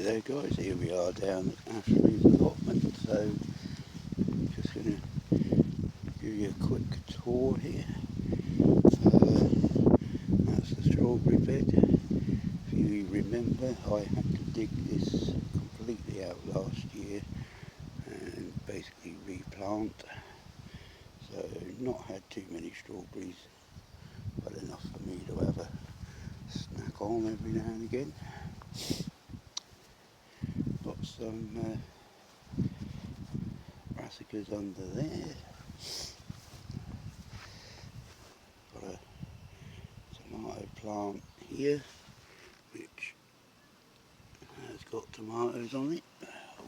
Hi there guys, here we are down at Ashley's allotment, so just going to give you a quick tour here. That's the strawberry bed. If you remember, I had to dig this completely out last year and basically replant, so not had too many strawberries, but enough for me to have a snack on every now and again. Got some brassicas under there. Got a tomato plant here which has got tomatoes on it.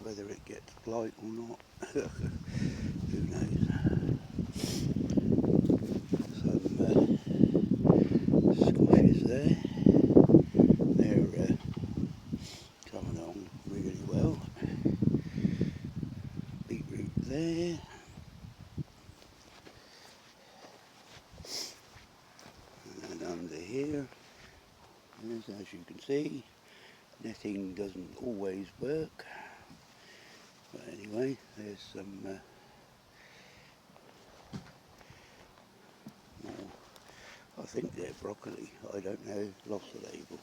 Whether it gets blight or not, who knows. Some squashes there. They're coming along really well. Beetroot there. And under here, as you can see, netting doesn't always work. But anyway, there's some more, I think they're broccoli, I don't know, lost the label.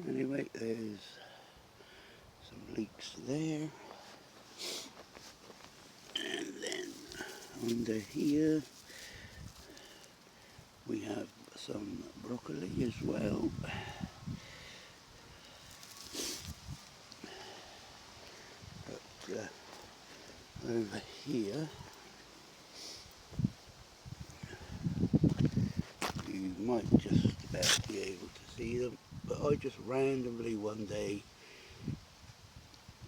Anyway, there's some leeks there. And then under here we have some broccoli as well. But over here you might just about be able to see them, but I just randomly one day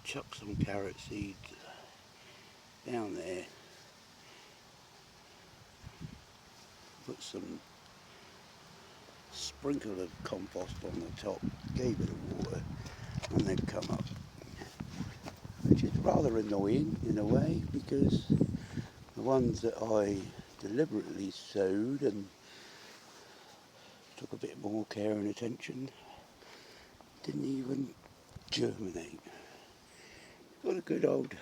chucked some carrot seeds down there, put some sprinkle of compost on the top, gave it a water, and they've come up, which is rather annoying in a way, because the ones that I deliberately sowed and took a bit more care and attention didn't even germinate. Got a good old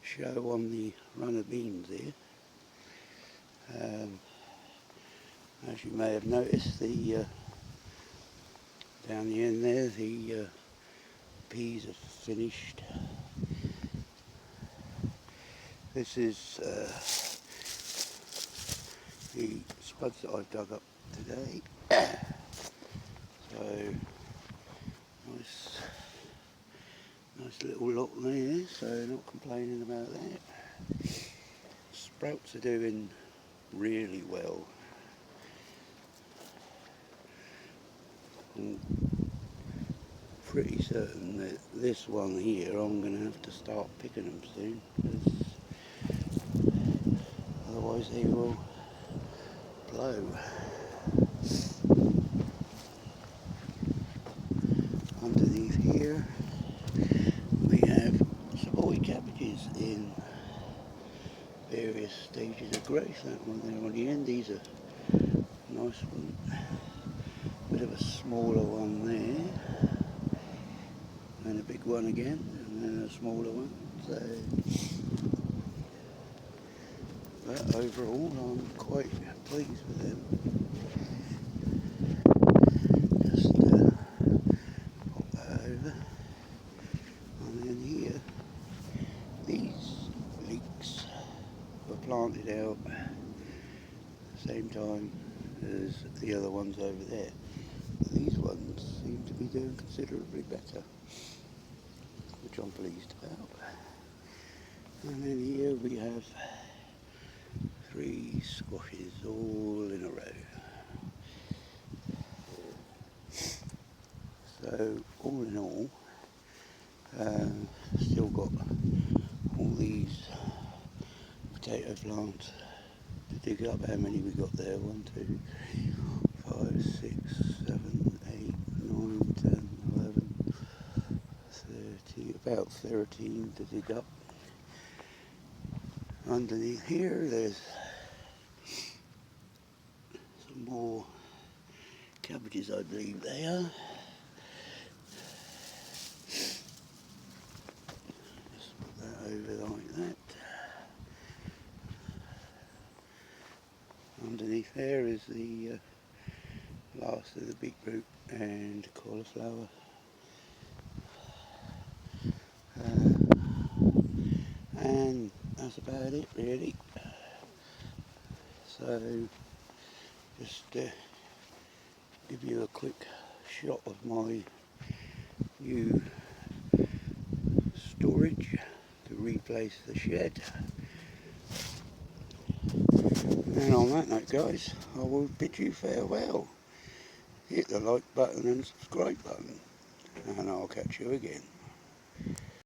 show on the runner beans here. As you may have noticed, the down the end there, the peas are finished. This is the spuds that I've dug up today. So nice little lot there, so not complaining about that. Sprouts are doing really well. I'm pretty certain that this one here I'm going to have to start picking them soon, because otherwise they will blow. Underneath here we have Savoy cabbages in various stages of growth. That one there on the end, these are nice ones. Bit of a smaller one there, and a big one again, and then a smaller one. So, but overall I'm quite pleased with them. Just pop that over, and then here, these leeks were planted out at the same time as the other ones over there. These ones seem to be doing considerably better, which I'm pleased about. And then here we have 3 squashes all in a row. So all in all, still got all these potato plants to dig up. How many we got there? 1, 2, 5, 6, 7, 8, 9, 10, 11, 13, about 13 to dig up. Underneath here there's some more cabbages, I believe they are. Underneath there is the last of the beetroot and cauliflower. And that's about it really. So just give you a quick shot of my new storage to replace the shed. And on that note guys, I will bid you farewell. Hit the like button and subscribe button, and I'll catch you again.